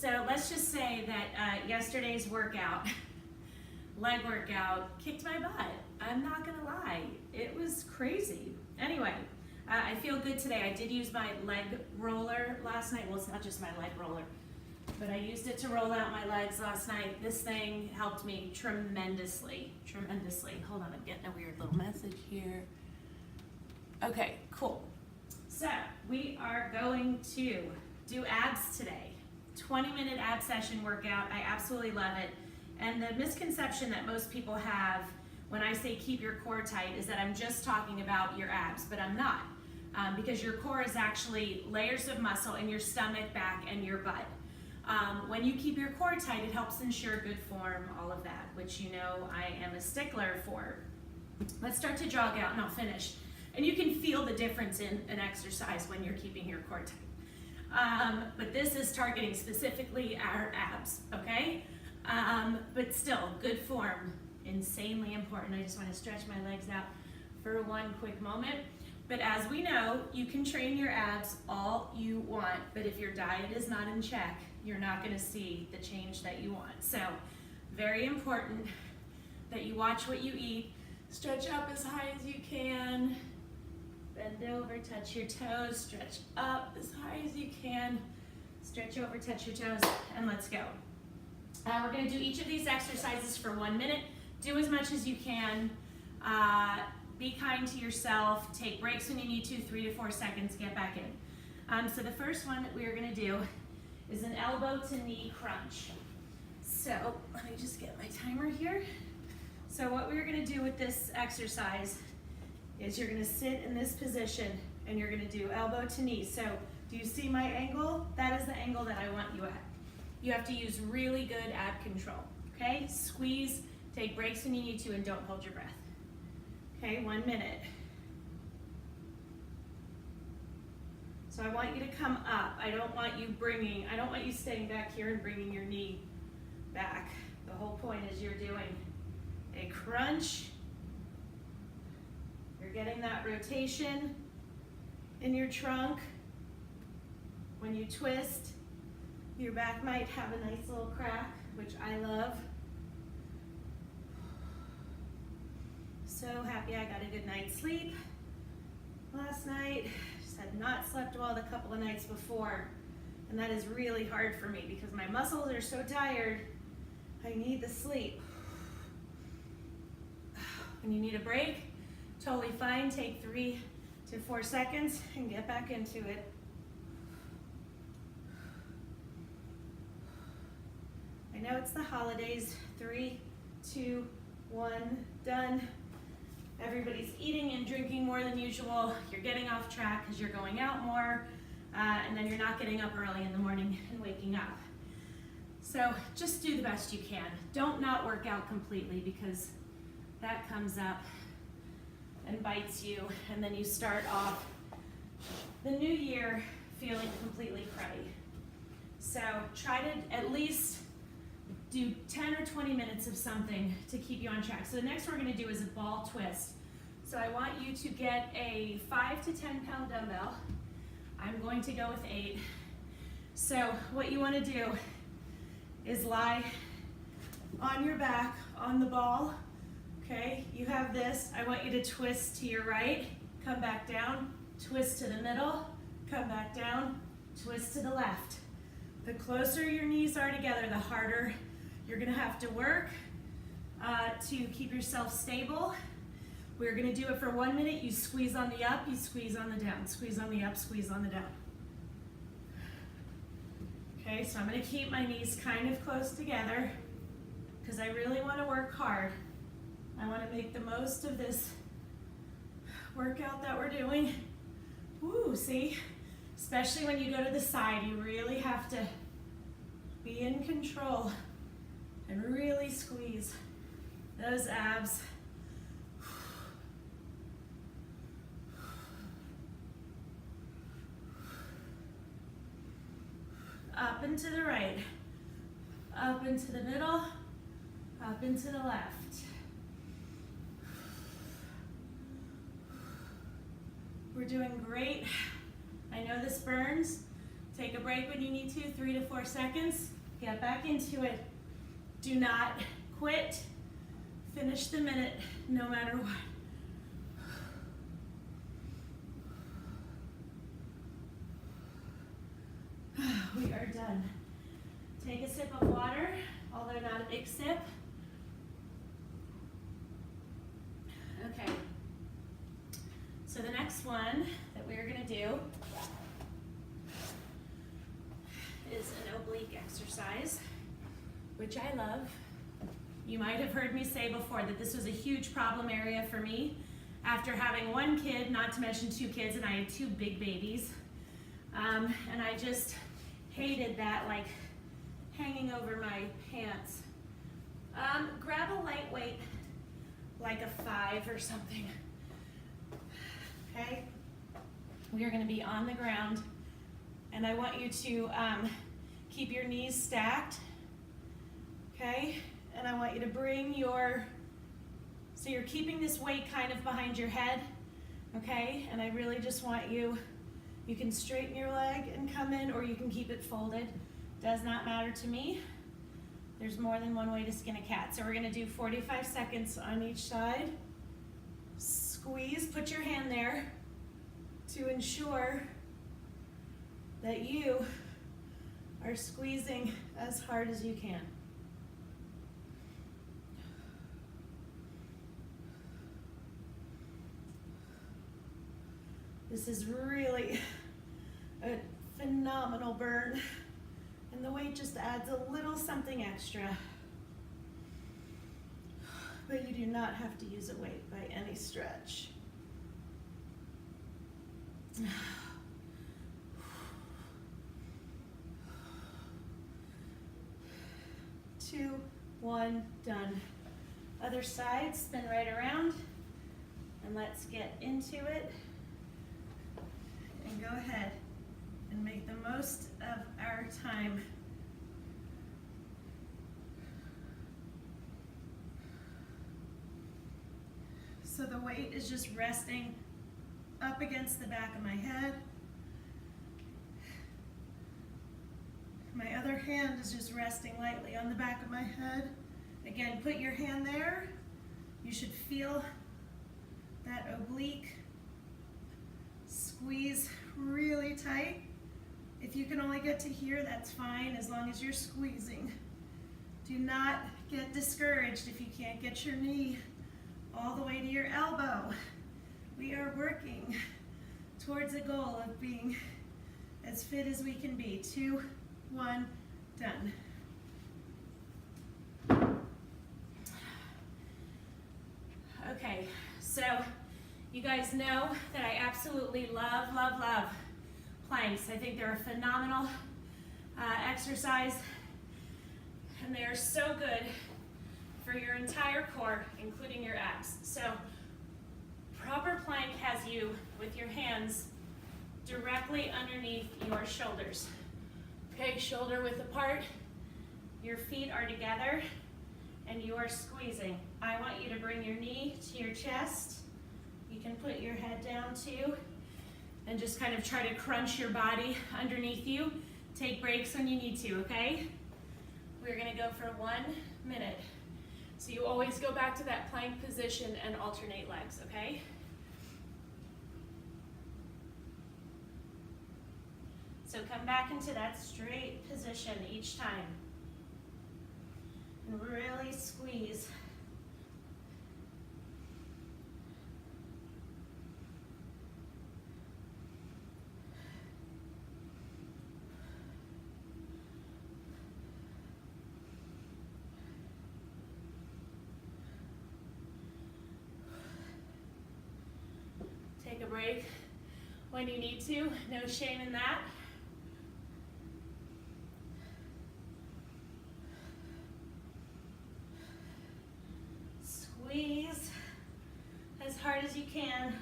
So let's just say that yesterday's workout, leg workout, kicked my butt. I'm not gonna lie, it was crazy. Anyway, I feel good today. I did use my leg roller last night. Well, it's not just my leg roller, but I used it to roll out my legs last night. This thing helped me tremendously, tremendously. Hold on, I'm getting a weird little message here. Okay, cool. So we are going to do abs today. 20-minute ab session workout. I absolutely love it. And the misconception that most people have when I say keep your core tight is that I'm just talking about your abs, but I'm not. Because your core is actually layers of muscle in your stomach, back, and your butt. When you keep your core tight, it helps ensure good form, all of that, which you know I am a stickler for. Let's start to jog out and I'll finish. And you can feel the difference in an exercise when you're keeping your core tight. But this is targeting specifically our abs, okay? But still, good form, insanely important. I just want to stretch my legs out for one quick moment. But as we know, you can train your abs all you want, but if your diet is not in check, you're not going to see the change that you want. So, very important that you watch what you eat. Stretch up as high as you can. Bend over, touch your toes. Stretch up as high as you can. Stretch over, touch your toes, and let's go. We're going to do each of these exercises for 1 minute. Do as much as you can. Be kind to yourself. Take breaks when you need to, 3 to 4 seconds, get back in. So the first one that we are going to do is an elbow to knee crunch. So let me just get my timer here. So what we're going to do with this exercise is you're going to sit in this position and you're going to do elbow to knee. So do you see my angle? That is the angle that I want you at. You have to use really good ab control, okay? Squeeze, take breaks when you need to, and don't hold your breath. Okay, 1 minute. So I want you to come up. I don't want you staying back here and bringing your knee back. The whole point is you're doing a crunch. You're getting that rotation in your trunk. When you twist, your back might have a nice little crack, which I love. So happy I got a good night's sleep last night. Just had not slept well the couple of nights before. And that is really hard for me because my muscles are so tired. I need the sleep. When you need a break, totally fine. Take 3 to 4 seconds and get back into it. I know it's the holidays. 3, 2, 1, done. Everybody's eating and drinking more than usual. You're getting off track because you're going out more, and then you're not getting up early in the morning and waking up. So just do the best you can. Don't not work out completely because that comes up and bites you, and then you start off the new year feeling completely cruddy. So try to at least do 10 or 20 minutes of something to keep you on track. So the next one we're going to do is a ball twist. So I want you to get a 5 to 10 pound dumbbell. I'm going to go with 8. So what you want to do is lie on your back on the ball. Okay, you have this. I want you to twist to your right, come back down, twist to the middle, come back down, twist to the left. The closer your knees are together, the harder you're gonna have to work to keep yourself stable. We're gonna do it for 1 minute. You squeeze on the up, you squeeze on the down, squeeze on the up, squeeze on the down. Okay, so I'm gonna keep my knees kind of close together because I really wanna work hard. I wanna make the most of this workout that we're doing. Woo, see? Especially when you go to the side, you really have to be in control and really squeeze those abs. Up and to the right, up into the middle, up into the left. We're doing great. I know this burns. Take a break when you need to, 3 to 4 seconds. Get back into it. Do not quit. Finish the minute, no matter what. We are done. Take a sip of water, although not a big sip. Okay. So the next one that we're gonna do is an oblique exercise, which I love. You might have heard me say before that this was a huge problem area for me after having one kid, not to mention 2 kids, and I had 2 big babies. And I just hated that, like, hanging over my pants. Grab a lightweight, like a 5 or something. Okay? We are gonna be on the ground, and I want you to keep your knees stacked, okay? And I want you to bring so you're keeping this weight kind of behind your head, okay? And I really just want you can straighten your leg and come in, or you can keep it folded. Does not matter to me. There's more than one way to skin a cat. So we're gonna do 45 seconds on each side. Squeeze, put your hand there to ensure that you are squeezing as hard as you can. This is really a phenomenal burn, and the weight just adds a little something extra. But you do not have to use a weight by any stretch. 2, 1, done. Other side, spin right around, and let's get into it. And go ahead and make the most of our time. So the weight is just resting up against the back of my head. My other hand is just resting lightly on the back of my head. Again, put your hand there. You should feel that oblique squeeze really tight. If you can only get to here, that's fine, as long as you're squeezing. Do not get discouraged if you can't get your knee all the way to your elbow. We are working towards a goal of being as fit as we can be. 2, 1, done. Okay, so you guys know that I absolutely love, love, love planks. I think they're a phenomenal exercise, and they are so good for your entire core, including your abs. So proper plank has you with your hands directly underneath your shoulders. Okay, shoulder width apart, your feet are together, and you are squeezing. I want you to bring your knee to your chest. You can put your head down too, and just kind of try to crunch your body underneath you. Take breaks when you need to, okay? We're gonna go for 1 minute. So you always go back to that plank position and alternate legs, okay? So come back into that straight position each time. And really squeeze. Take a break when you need to, no shame in that. Squeeze as hard as you can.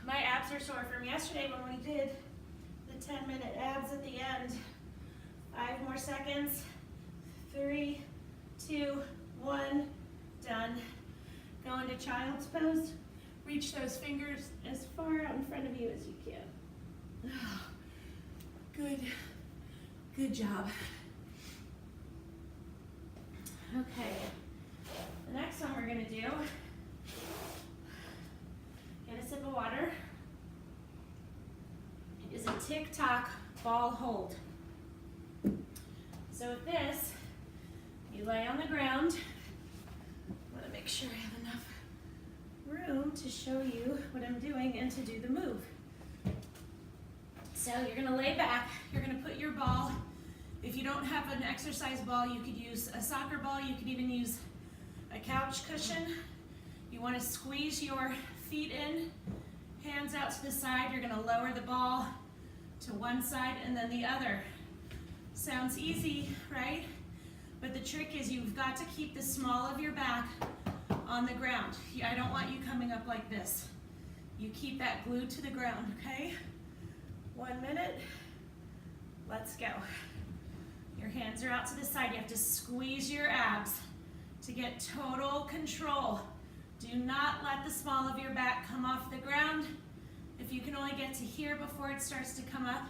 My abs are sore from yesterday when we did the 10-minute abs at the end. 5 more seconds. 3, 2, 1, done. Go into child's pose. Reach those fingers as far out in front of you as you can. Good job. Okay, the next one we're gonna do, get a sip of water, is a tick-tock ball hold. So with this, you lay on the ground. I wanna make sure I have enough room to show you what I'm doing and to do the move. So you're gonna lay back, you're gonna put your ball. If you don't have an exercise ball, you could use a soccer ball, you could even use a couch cushion. You wanna squeeze your feet in, hands out to the side. You're gonna lower the ball to one side and then the other. Sounds easy, right? But the trick is you've got to keep the small of your back on the ground. I don't want you coming up like this. You keep that glued to the ground, okay? 1 minute, let's go. Your hands are out to the side. You have to squeeze your abs to get total control. Do not let the small of your back come off the ground. If you can only get to here before it starts to come up,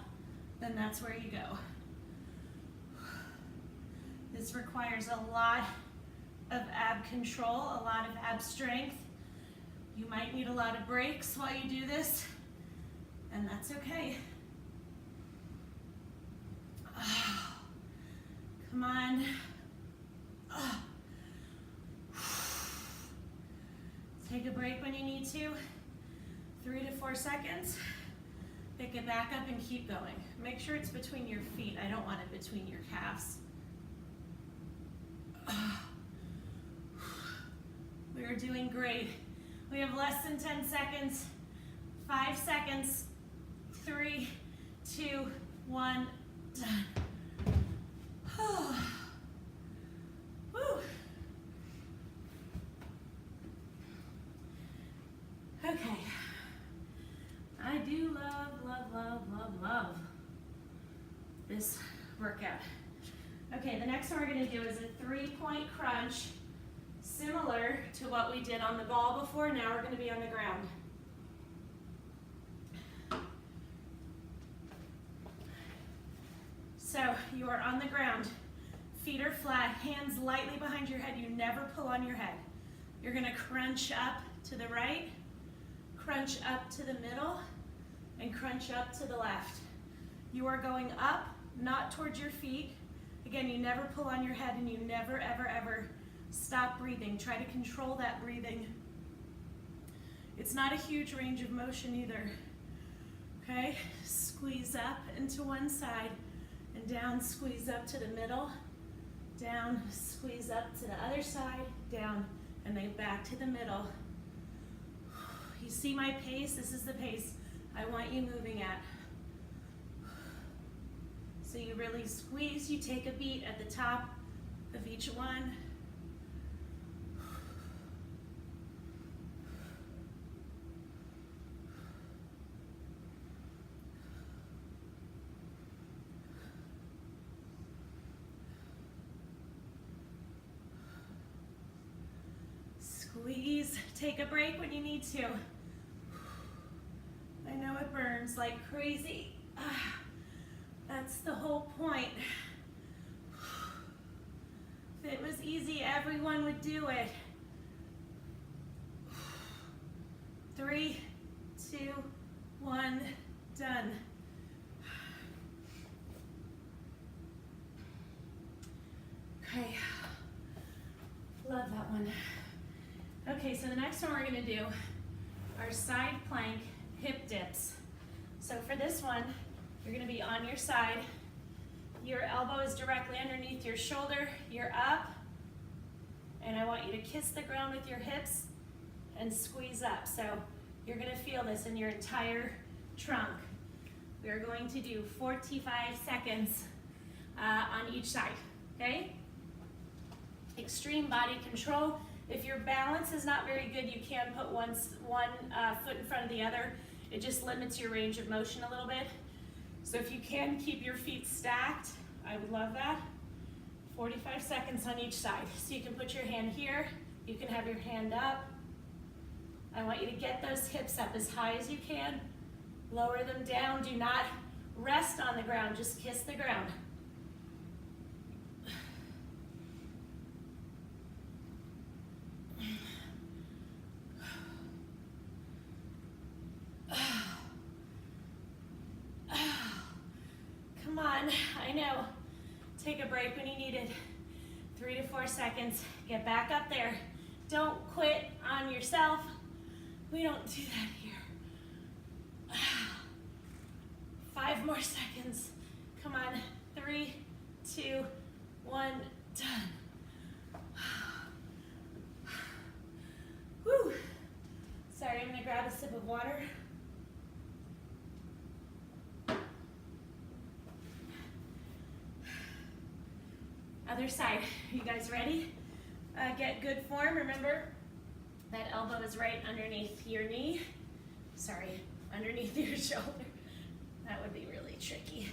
then that's where you go. This requires a lot of ab control, a lot of ab strength. You might need a lot of breaks while you do this, and that's okay. Oh, come on. Oh. Take a break when you need to. 3 to 4 seconds. Pick it back up and keep going. Make sure it's between your feet. I don't want it between your calves. We are doing great. We have less than 10 seconds. 5 seconds. 3, 2, 1, done. Woo. Okay. I do love this workout. Okay, the next one we're gonna do is a 3-point crunch, similar to what we did on the ball before. Now we're gonna be on the ground. So you are on the ground, feet are flat, hands lightly behind your head. You never pull on your head. You're gonna crunch up to the right, crunch up to the middle, and crunch up to the left. You are going up, not towards your feet. Again, you never pull on your head and you never, ever, ever stop breathing. Try to control that breathing. It's not a huge range of motion either. Okay, squeeze up into one side and down, squeeze up to the middle, down, squeeze up to the other side, down, and then back to the middle. You see my pace? This is the pace I want you moving at. So you really squeeze, you take a beat at the top of each one. Squeeze, take a break when you need to. I know it burns like crazy. That's the whole point. If it was easy, everyone would do it. 3, 2, 1, done. Okay, love that one. Okay, so the next one we're gonna do are side plank hip dips. So for this one, you're gonna be on your side. Your elbow is directly underneath your shoulder. You're up, and I want you to kiss the ground with your hips and squeeze up. So you're gonna feel this in your entire trunk. We are going to do 45 seconds on each side, okay? Extreme body control. If your balance is not very good, you can put one foot in front of the other. It just limits your range of motion a little bit. So if you can keep your feet stacked, I would love that. 45 seconds on each side. So you can put your hand here, you can have your hand up. I want you to get those hips up as high as you can. Lower them down, do not rest on the ground, just kiss the ground. on, I know. Take a break when you need it. 3 to 4 seconds. Get back up there. Don't quit on yourself. We don't do that here. 5 more seconds. Come on. 3, 2, 1, done. Whew. Sorry, I'm gonna grab a sip of water. Other side. You guys ready? Get good form. Remember, that elbow is right underneath your knee. Sorry, underneath your shoulder. That would be really tricky.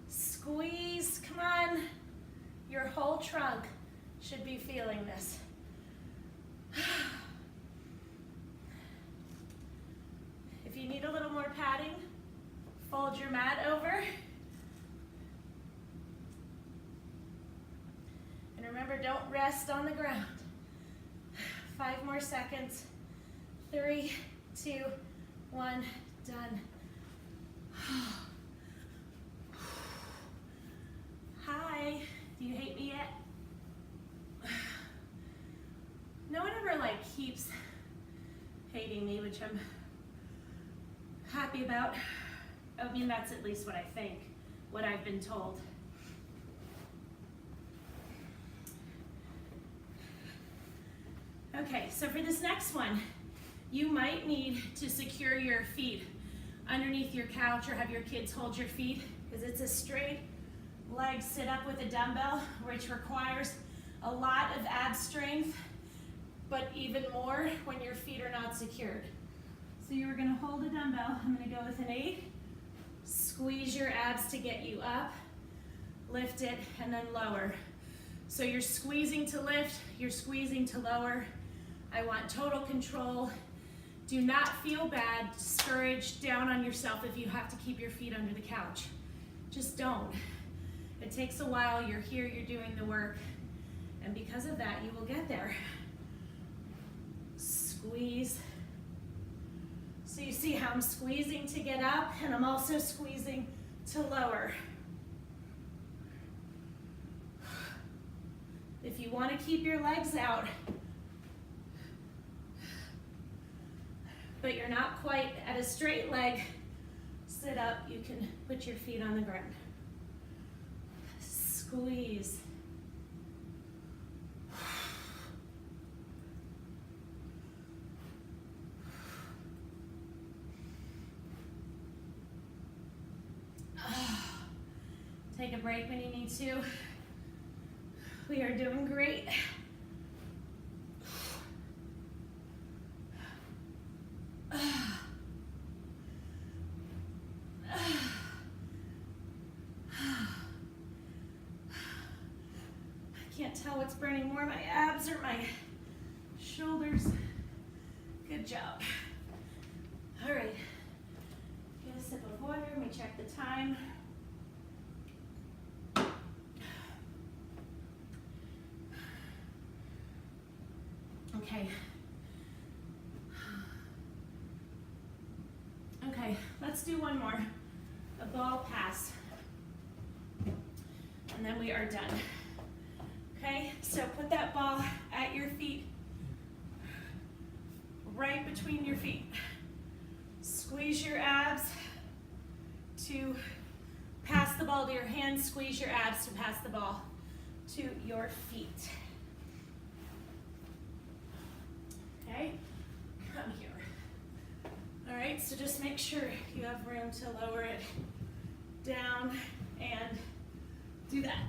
Squeeze, come on. Your whole trunk should be feeling this. If you need a little more padding, fold your mat over. And remember, don't rest on the ground. 5 more seconds. 3, 2, 1, done. Hi, do you hate me yet? No one ever keeps hating me, which I'm happy about. I mean, that's at least what I think, what I've been told. Okay, so for this next one, you might need to secure your feet underneath your couch or have your kids hold your feet, because it's a straight leg sit up with a dumbbell, which requires a lot of ab strength, but even more when your feet are not secured. So you're gonna hold a dumbbell. I'm gonna go with an 8. Squeeze your abs to get you up, lift it, and then lower. So you're squeezing to lift, you're squeezing to lower. I want total control. Do not feel bad, discouraged, down on yourself if you have to keep your feet under the couch. Just don't. It takes a while, you're here, you're doing the work, and because of that, you will get there. Squeeze. So you see how I'm squeezing to get up, and I'm also squeezing to lower. If you want to keep your legs out, but you're not quite at a straight leg, sit up, you can put your feet on the ground. Squeeze. Take a break when you need to. We are doing great. Can't tell what's burning more, my abs or my shoulders. Good job. All right, get a sip of water, let me check the time. Okay. Okay, let's do one more. A ball pass. And then we are done. Okay, so put that ball at your feet, right between your feet. Squeeze your abs to pass the ball to your hands. Squeeze your abs to pass the ball to your feet. Okay, come here. All right, so just make sure you have room to lower it down and do that.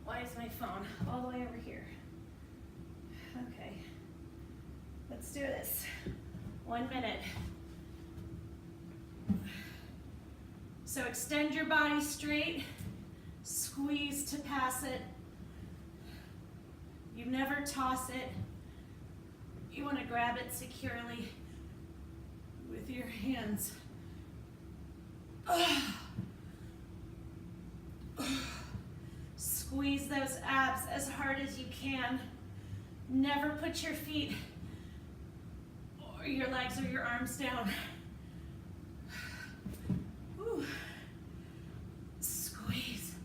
Why is my phone all the way over here? Okay, let's do this. 1 minute. So extend your body straight, squeeze to pass it. You never toss it. You want to grab it securely with your hands. Squeeze those abs as hard as you can. Never put your feet or your legs or your arms down. Whew. Squeeze.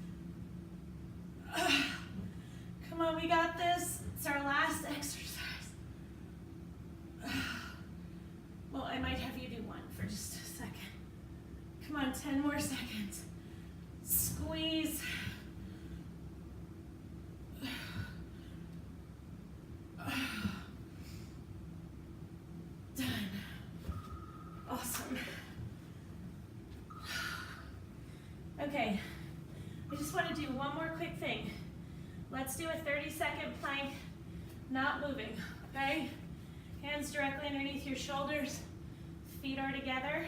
Come on, we got this. It's our last exercise. Well, I might have you do one for just a second. Come on, 10 more seconds. Squeeze. Done. Awesome. Okay, I just want to do one more quick thing. Let's do a 30-second plank, not moving, okay? Hands directly underneath your shoulders, feet are together.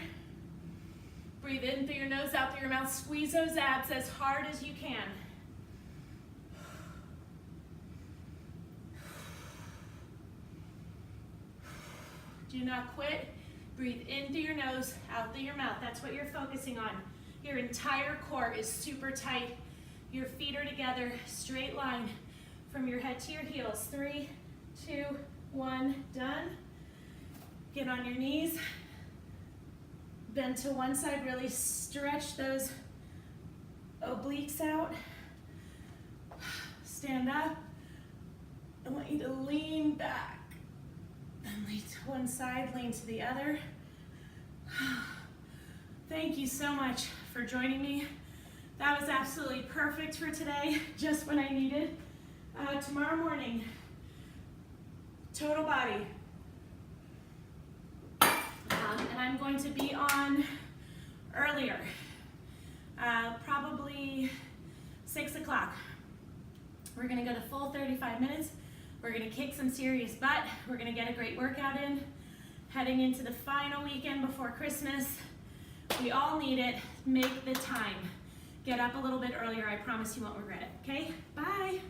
Breathe in through your nose, out through your mouth. Squeeze those abs as hard as you can. Do not quit. Breathe in through your nose, out through your mouth. That's what you're focusing on. Your entire core is super tight. Your feet are together, straight line from your head to your heels. 3, 2, 1, done. Get on your knees. Bend to one side, really stretch those obliques out. Stand up. I want you to lean back. And lean to one side, lean to the other. Thank you so much for joining me. That was absolutely perfect for today, just when I needed. Tomorrow morning, total body. And I'm going to be on earlier, probably 6 o'clock. We're gonna go to full 35 minutes. We're gonna kick some serious butt. We're gonna get a great workout in. Heading into the final weekend before Christmas. We all need it. Make the time. Get up a little bit earlier. I promise you won't regret it, okay? Bye.